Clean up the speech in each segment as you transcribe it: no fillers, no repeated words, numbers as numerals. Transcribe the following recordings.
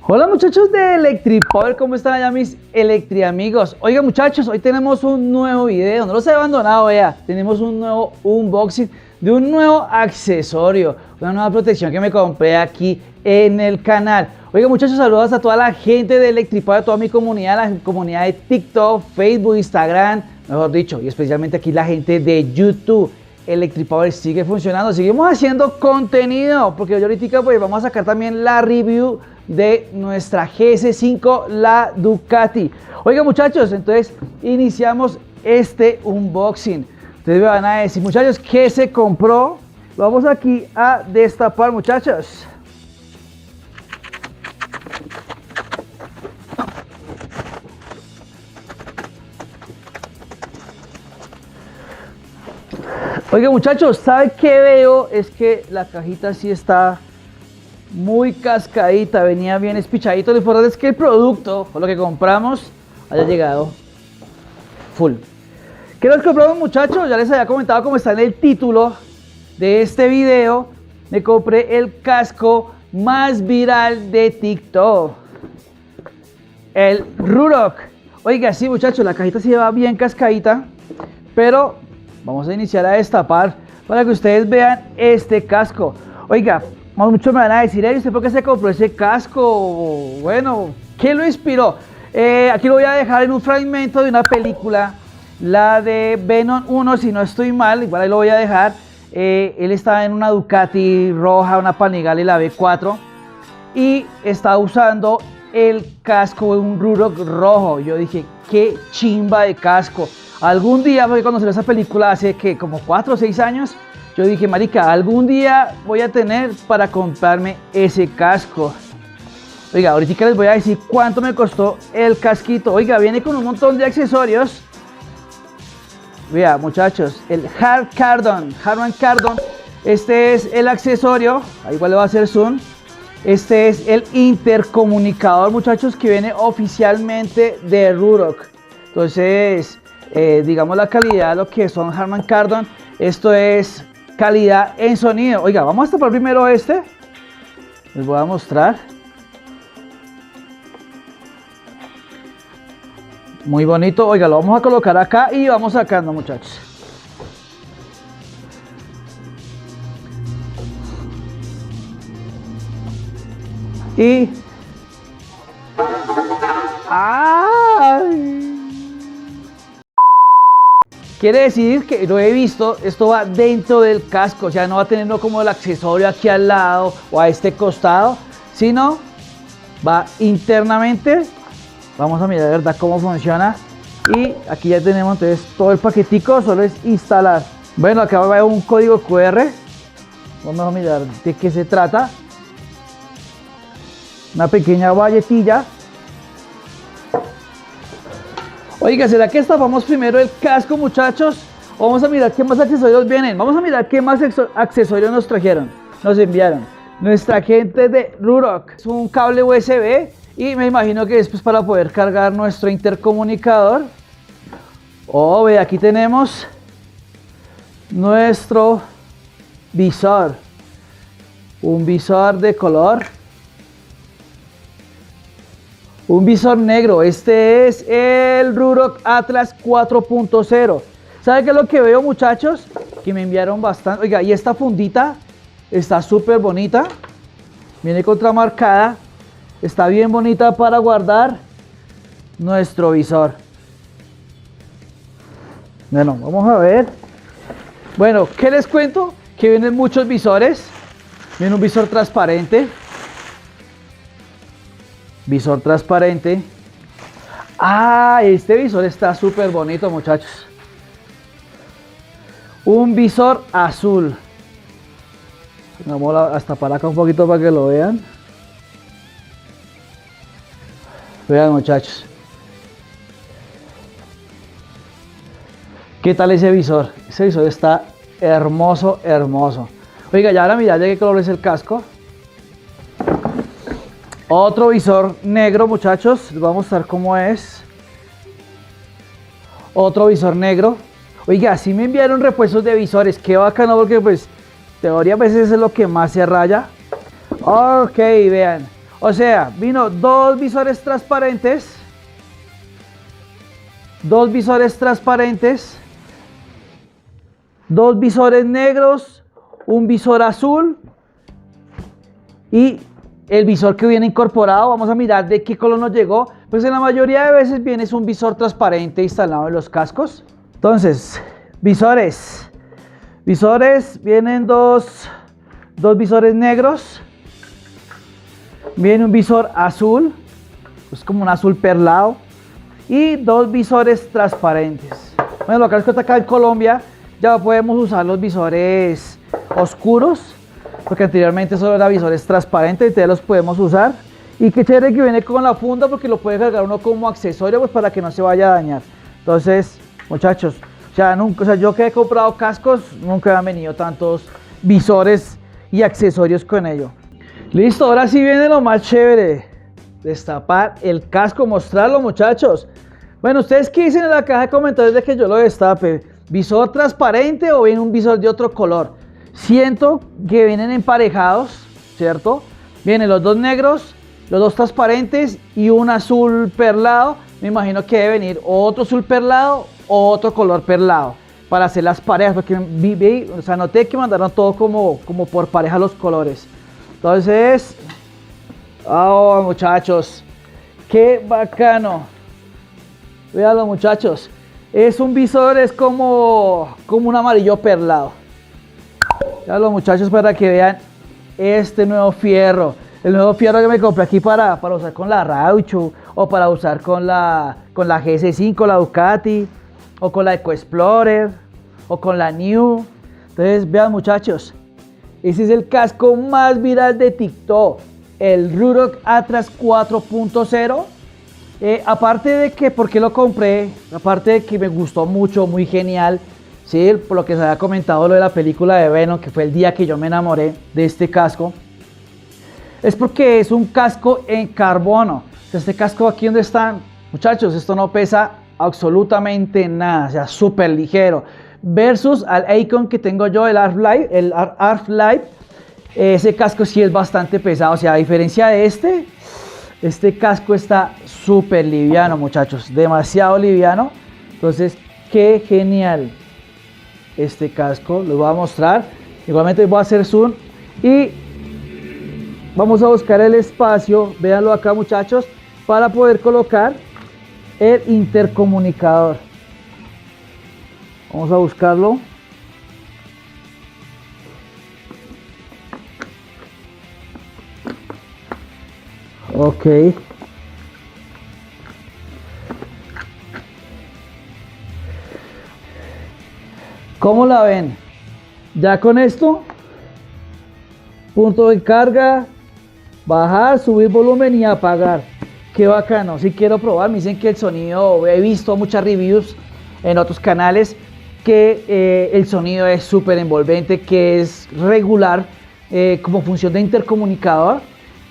Hola muchachos de Electripower, ¿cómo están allá mis Electri amigos? Oigan muchachos, hoy tenemos un nuevo video, no los he abandonado, vea. Tenemos un nuevo unboxing de un nuevo accesorio, una nueva protección que me compré aquí en el canal. Oigan muchachos, saludos a toda la gente de Electripower, a toda mi comunidad, la comunidad de TikTok, Facebook, Instagram, mejor dicho, y especialmente aquí la gente de YouTube. Electripower sigue funcionando, seguimos haciendo contenido, porque yo ahorita pues vamos a sacar también la review de nuestra GS5, la Ducati. Oiga muchachos, entonces iniciamos este unboxing. Ustedes me van a decir, muchachos, ¿qué se compró? Lo vamos aquí a destapar, muchachos. Oiga muchachos, ¿sabe qué veo? Es que la cajita sí está muy cascadita, venía bien espichadito. Lo importante es que el producto, o lo que compramos, haya llegado full. ¿Qué nos compramos muchachos? Ya les había comentado, como está en el título de este video, me compré el casco más viral de TikTok, el Ruroc. Oiga, sí muchachos, la cajita sí va bien cascadita, pero vamos a iniciar a destapar para que ustedes vean este casco. Oiga, muchos me van a decir, ¿usted por qué se compró ese casco? Bueno, ¿qué lo inspiró? Aquí lo voy a dejar en un fragmento de una película, la de Venom 1, si no estoy mal, igual ahí lo voy a dejar. Él estaba en una Ducati roja, una Panigale, la B4, y estaba usando el casco de un Ruroc rojo. Yo dije, qué chimba de casco. Algún día, porque cuando salió esa película hace que como 4 o 6 años, yo dije, marica, algún día voy a tener para comprarme ese casco. Oiga, ahorita les voy a decir cuánto me costó el casquito. Oiga, viene con un montón de accesorios. Vea, muchachos, el Harman Kardon. Este es el accesorio, ahí igual le va a hacer zoom. Este es el intercomunicador, muchachos, que viene oficialmente de Ruroc. Entonces, digamos la calidad de lo que son Harman Kardon. Esto es calidad en sonido. Oiga, vamos a tapar primero este. Les voy a mostrar. Muy bonito. Oiga, lo vamos a colocar acá y vamos sacando, muchachos. Y ¡ay! Quiere decir que lo he visto, esto va dentro del casco, o sea, no va a tener como el accesorio aquí al lado o a este costado, sino va internamente. Vamos a mirar de verdad cómo funciona. Y aquí ya tenemos entonces todo el paquetico, solo es instalar. Bueno, acá va a haber un código QR. Vamos a mirar de qué se trata. Una pequeña valletilla. Oiga, ¿será que destapamos primero el casco, muchachos? Vamos a mirar qué más accesorios vienen. Vamos a mirar qué más accesorios nos trajeron, nos enviaron nuestra gente de Ruroc. Es un cable USB y me imagino que es pues para poder cargar nuestro intercomunicador. Oh, ve, aquí tenemos nuestro visor. Un visor de color. Un visor negro, este es el Ruroc Atlas 4.0. ¿Sabe qué es lo que veo, muchachos? Que me enviaron bastante. Oiga, y esta fundita está súper bonita. Viene contramarcada. Está bien bonita para guardar nuestro visor. Bueno, vamos a ver. Bueno, ¿qué les cuento? Que vienen muchos visores. Viene un visor transparente. Visor transparente. Ah, este visor está súper bonito, muchachos. Un visor azul. Vamos hasta para acá un poquito para que lo vean. Vean, muchachos. ¿Qué tal ese visor? Ese visor está hermoso, hermoso. Oiga, ya ahora mira de qué color es el casco. Otro visor negro, muchachos, les voy a mostrar cómo es. Otro visor negro. Oiga, sí me enviaron repuestos de visores, qué bacano, porque pues teoría a veces es lo que más se raya. Ok, vean, O sea, vino dos visores transparentes, dos visores negros, un visor azul y el visor que viene incorporado. Vamos a mirar de qué color nos llegó. Pues en la mayoría de veces viene un visor transparente instalado en los cascos. Entonces, visores, vienen dos visores negros, viene un visor azul, es como un azul perlado, y dos visores transparentes. Bueno, lo que es que acá en Colombia ya podemos usar los visores oscuros, porque anteriormente solo eran visores transparentes, entonces los podemos usar. Y qué chévere que viene con la funda, porque lo puede cargar uno como accesorio, pues para que no se vaya a dañar. Entonces, muchachos, yo que he comprado cascos, nunca me han venido tantos visores y accesorios con ello. Listo, ahora sí viene lo más chévere. Destapar el casco, mostrarlo, muchachos. Bueno, ¿ustedes qué dicen en la caja de comentarios de que yo lo destape? ¿Visor transparente o viene un visor de otro color? Siento que vienen emparejados, ¿cierto? Vienen los dos negros, los dos transparentes y un azul perlado. Me imagino que debe venir otro azul perlado o otro color perlado para hacer las parejas, porque noté que mandaron todo como por pareja los colores. Entonces, muchachos, qué bacano. Véanlo, muchachos, es un visor, es como un amarillo perlado. Véanlo, muchachos, para que vean este nuevo fierro. El nuevo fierro que me compré aquí para usar con la Raucho, o para usar con la GS5, la Ducati, o con la EcoExplorer, o con la New. Entonces, vean, muchachos, ese es el casco más viral de TikTok, el Ruroc Atlas 4.0. Aparte de que, ¿por qué lo compré? Aparte de que me gustó mucho, muy genial, ¿sí? Por lo que se había comentado lo de la película de Venom, que fue el día que yo me enamoré de este casco. Es porque es un casco en carbono. Este casco aquí donde están, muchachos, esto no pesa absolutamente nada, o sea, súper ligero. Versus al Icon que tengo yo, el Arf Life, ese casco sí es bastante pesado. O sea, a diferencia de este casco está súper liviano, muchachos, demasiado liviano. Entonces, qué genial este casco, lo voy a mostrar. Igualmente voy a hacer zoom y vamos a buscar el espacio, véanlo acá, muchachos, para poder colocar el intercomunicador. Vamos a buscarlo. Ok. ¿Cómo la ven? Ya con esto, punto de carga, bajar, subir volumen y apagar. Qué bacano. Si quiero probar, me dicen que el sonido, he visto muchas reviews en otros canales, que el sonido es súper envolvente, que es regular como función de intercomunicador,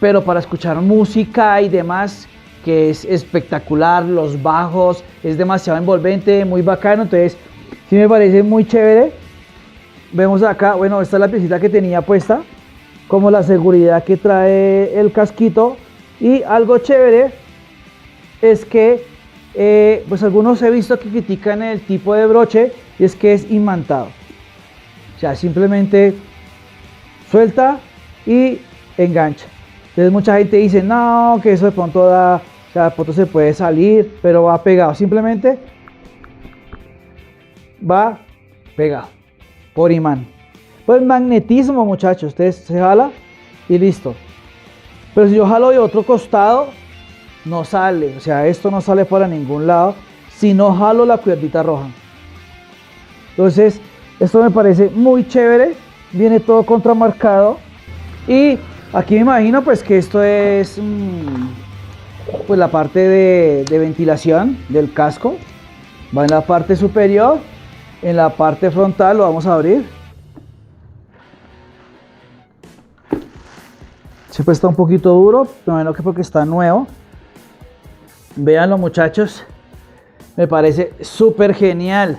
pero para escuchar música y demás, que es espectacular. Los bajos, es demasiado envolvente, muy bacano. Entonces, sí me parece muy chévere. Vemos acá, bueno, esta es la piecita que tenía puesta, como la seguridad que trae el casquito. Y algo chévere es que pues algunos he visto que critican el tipo de broche, y es que es imantado. O sea, simplemente suelta y engancha. Entonces mucha gente dice, no, que eso de pronto da, o sea, de pronto se puede salir, pero va pegado. Simplemente va pegado por imán. Pues magnetismo, muchachos. Ustedes se jala y listo. Pero si yo jalo de otro costado, no sale. O sea, esto no sale para ningún lado si no jalo la cuerdita roja. Entonces, esto me parece muy chévere. Viene todo contramarcado. Y aquí me imagino pues que esto es pues la parte de ventilación del casco. Va en la parte superior. En la parte frontal lo vamos a abrir. Siempre está un poquito duro, me imagino que porque está nuevo. Véanlo, muchachos, me parece súper genial.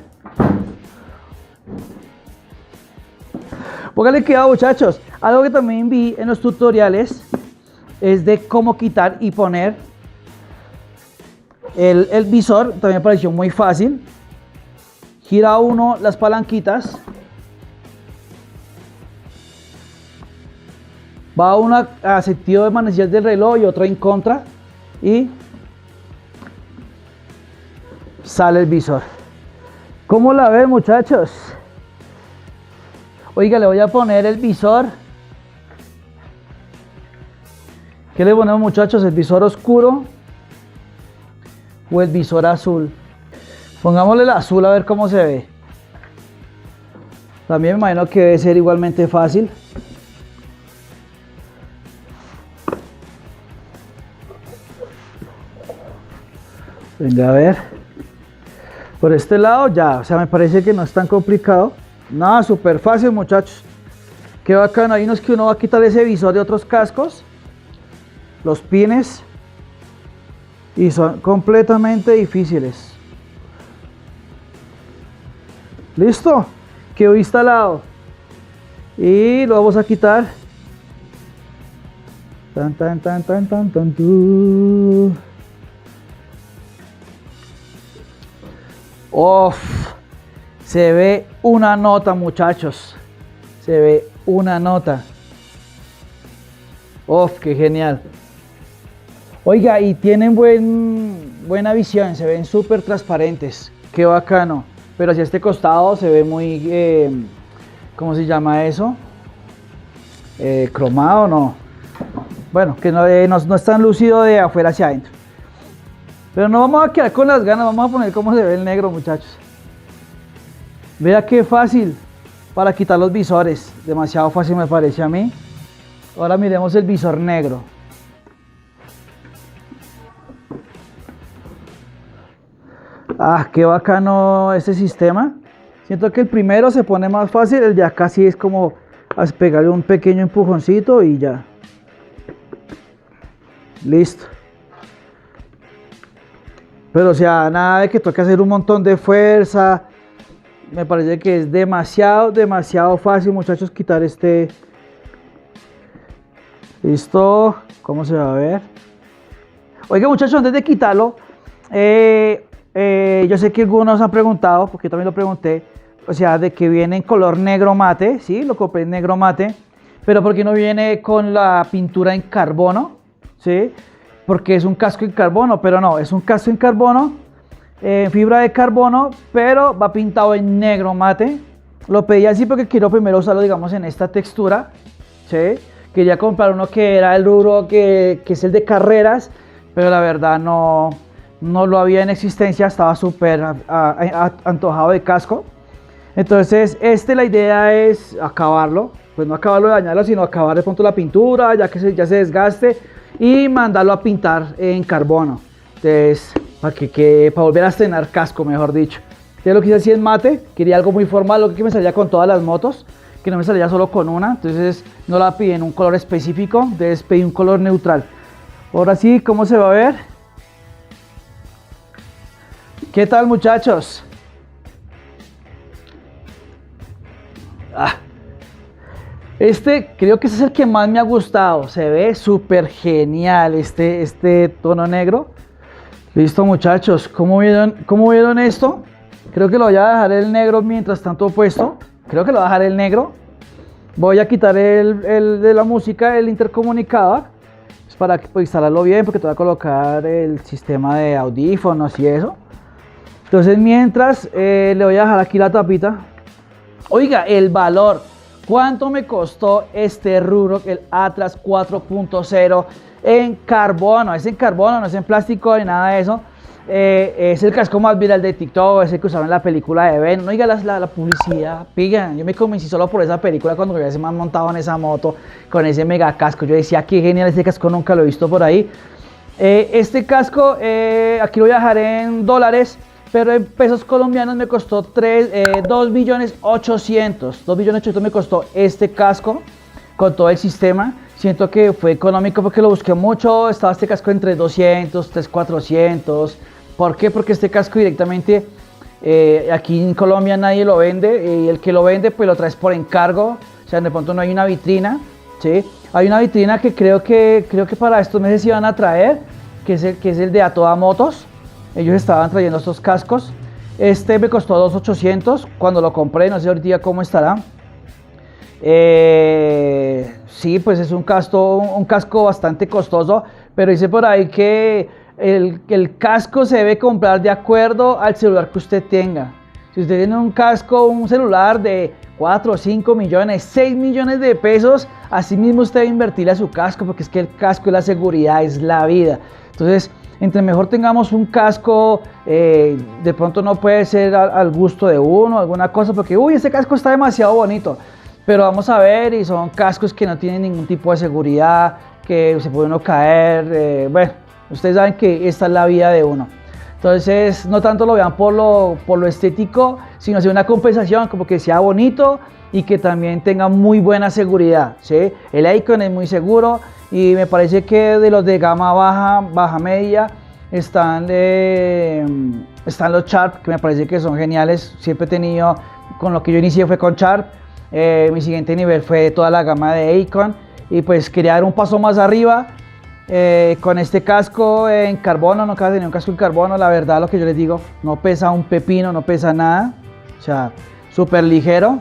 Póngale cuidado, muchachos. Algo que también vi en los tutoriales es de cómo quitar y poner el visor. También me pareció muy fácil. Gira uno las palanquitas. Va una a sentido de manecillas del reloj y otra en contra. Y sale el visor. ¿Cómo la ven, muchachos? Oiga, le voy a poner el visor. ¿Qué le ponemos, muchachos? ¿El visor oscuro o el visor azul? Pongámosle el azul a ver cómo se ve. También me imagino que debe ser igualmente fácil. Venga, a ver. Por este lado ya, o sea, me parece que no es tan complicado. Nada, súper fácil, muchachos. Qué bacano. Hay unos que uno va a quitar ese visor de otros cascos, los pines, y son completamente difíciles. Listo, quedó instalado. Y lo vamos a quitar. Tan, tan, tan, tan, tan, tan, tu. Uf, se ve una nota, muchachos. Se ve una nota. Uf, qué genial. Oiga, y tienen buena visión, se ven súper transparentes. Qué bacano. Pero hacia este costado se ve muy, ¿cómo se llama eso? Cromado, no. Bueno, que no es tan lúcido de afuera hacia adentro. Pero no vamos a quedar con las ganas, vamos a poner cómo se ve el negro, muchachos. Vea qué fácil para quitar los visores. Demasiado fácil me parece a mí. Ahora miremos el visor negro. Ah, qué bacano este sistema. Siento que el primero se pone más fácil, el de acá sí es como pegarle un pequeño empujoncito y ya. Listo. Pero o sea, nada de que toque hacer un montón de fuerza. Me parece que es demasiado fácil, muchachos, quitar este. Listo. ¿Cómo se va a ver? Oiga, muchachos, antes de quitarlo, yo sé que algunos han preguntado, porque yo también lo pregunté, o sea, de que viene en color negro mate, ¿sí? Lo compré en negro mate, pero ¿por qué no viene con la pintura en carbono? ¿Sí? Porque es un casco en carbono, pero no, es un casco en carbono, fibra de carbono, pero va pintado en negro mate. Lo pedí así porque quiero primero usarlo, digamos, en esta textura, ¿sí? Quería comprar uno que era el rubro que es el de carreras, pero la verdad no lo había en existencia, estaba súper antojado de casco. Entonces, la idea es acabarlo, pues no acabarlo de dañarlo, sino acabar de pronto la pintura, ya que ya se desgaste, y mandarlo a pintar en carbono. Entonces, para volver a estrenar casco, mejor dicho. Entonces lo que hice así en mate, quería algo muy formal, lo que me salía con todas las motos, que no me salía solo con una, entonces no la pedí en un color específico, entonces pedí un color neutral. Ahora sí, ¿cómo se va a ver? ¿Qué tal, muchachos? Creo que ese es el que más me ha gustado. Se ve súper genial este tono negro. Listo, muchachos. ¿Cómo vieron esto? Creo que lo voy a dejar el negro mientras tanto puesto. Creo que lo voy a dejar el negro. Voy a quitar el de la música, el intercomunicador, pues para instalarlo bien, porque te voy a colocar el sistema de audífonos y eso. Entonces, mientras le voy a dejar aquí la tapita. Oiga, el valor. ¿Cuánto me costó este Ruroc, el Atlas 4.0 en carbono? Es en carbono, no es en plástico ni nada de eso. Es el casco más viral de TikTok, es el que usaron en la película de Venom. Oiga, la publicidad, pigan. Yo me convencí solo por esa película cuando me había montado en esa moto con ese mega casco. Yo decía, qué genial este casco, nunca lo he visto por ahí. Este casco, aquí lo voy a dejar en dólares. Pero en pesos colombianos me costó 2.800.000. 2.800.000 me costó este casco con todo el sistema. Siento que fue económico porque lo busqué mucho. Estaba este casco entre 200, 400. ¿Por qué? Porque este casco directamente aquí en Colombia nadie lo vende. Y el que lo vende pues lo traes por encargo. O sea, de pronto no hay una vitrina, ¿sí? Hay una vitrina que creo que para estos meses iban a traer, que es el de A Toda Motos. Ellos estaban trayendo estos cascos. Este me costó 2.800 cuando lo compré, no sé ahorita cómo estará. Sí, pues es un casco bastante costoso, pero dice por ahí que el casco se debe comprar de acuerdo al celular que usted tenga. Si usted tiene un casco, un celular de 4, 5 millones, 6 millones de pesos, así mismo usted debe invertirle a su casco, porque es que el casco es la seguridad, es la vida. Entonces, entre mejor tengamos un casco, de pronto no puede ser al gusto de uno, alguna cosa, porque uy, ese casco está demasiado bonito. Pero vamos a ver, y son cascos que no tienen ningún tipo de seguridad, que se puede uno caer, bueno, ustedes saben que esta es la vida de uno. Entonces, no tanto lo vean por lo estético, sino hacer una compensación, como que sea bonito y que también tenga muy buena seguridad, ¿sí? El Icon es muy seguro y me parece que de los de gama baja media, están los Sharp, que me parece que son geniales. Siempre he tenido, con lo que yo inicié fue con Sharp. Mi siguiente nivel fue toda la gama de Icon y pues quería dar un paso más arriba con este casco en carbono. Nunca tenía un casco en carbono, la verdad, lo que yo les digo, no pesa un pepino, no pesa nada, o sea, súper ligero.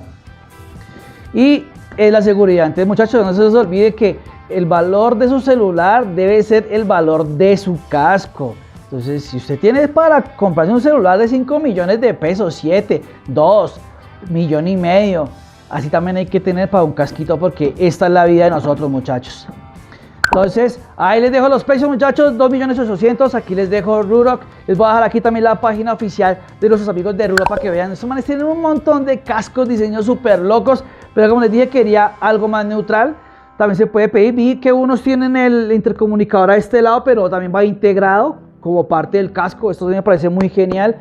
Y la seguridad. Entonces, muchachos, no se les olvide que el valor de su celular debe ser el valor de su casco. Entonces, si usted tiene para comprarse un celular de 5 millones de pesos, 7, 2, 1,5 millones, así también hay que tener para un casquito, porque esta es la vida de nosotros, muchachos. Entonces, ahí les dejo los precios, muchachos, 2.800.000. Aquí les dejo Ruroc. Les voy a dejar aquí también la página oficial de nuestros amigos de Ruroc para que vean. Estos manes tienen un montón de cascos, diseños súper locos, pero como les dije, quería algo más neutral. También se puede pedir. Vi que unos tienen el intercomunicador a este lado, pero también va integrado como parte del casco. Esto me parece muy genial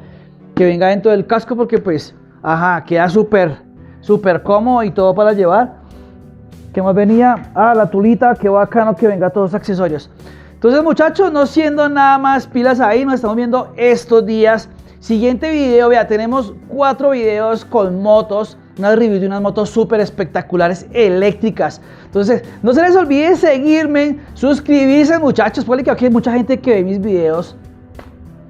que venga dentro del casco, porque pues, ajá, queda súper cómodo y todo para llevar. ¿Qué más venía? Ah, la tulita, qué bacano que venga todos los accesorios. Entonces, muchachos, no siendo nada más, pilas ahí, nos estamos viendo estos días. Siguiente video, vea, tenemos 4 videos con motos, unas reviews de unas motos súper espectaculares eléctricas. Entonces, no se les olvide seguirme, suscribirse, muchachos, porque aquí hay mucha gente que ve mis videos,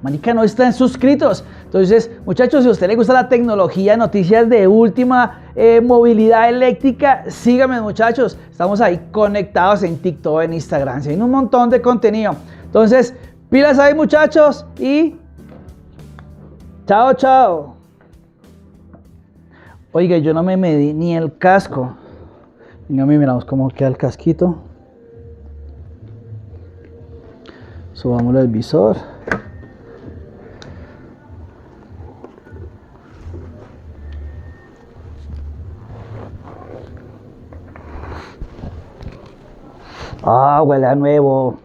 manica, no están suscritos. Entonces, muchachos, si a usted le gusta la tecnología, noticias de última movilidad eléctrica, síganme, muchachos. Estamos ahí conectados en TikTok, en Instagram, en un montón de contenido. Entonces, pilas ahí, muchachos, y chao, chao. Oiga, yo no me medí ni el casco. Venga, miramos cómo queda el casquito. Subámosle el visor. Ah, huele a nuevo.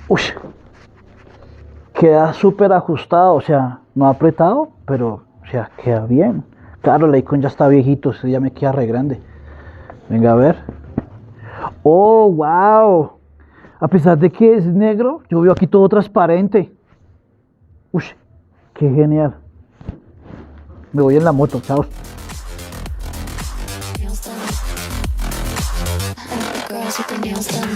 Uy, queda súper ajustado, o sea, no apretado, pero, o sea, queda bien. Claro, el Icon ya está viejito, ese ya me queda re grande. Venga a ver. Oh, wow. A pesar de que es negro, yo veo aquí todo transparente. Uy, qué genial. Me voy en la moto, chao. Girls with their nails done.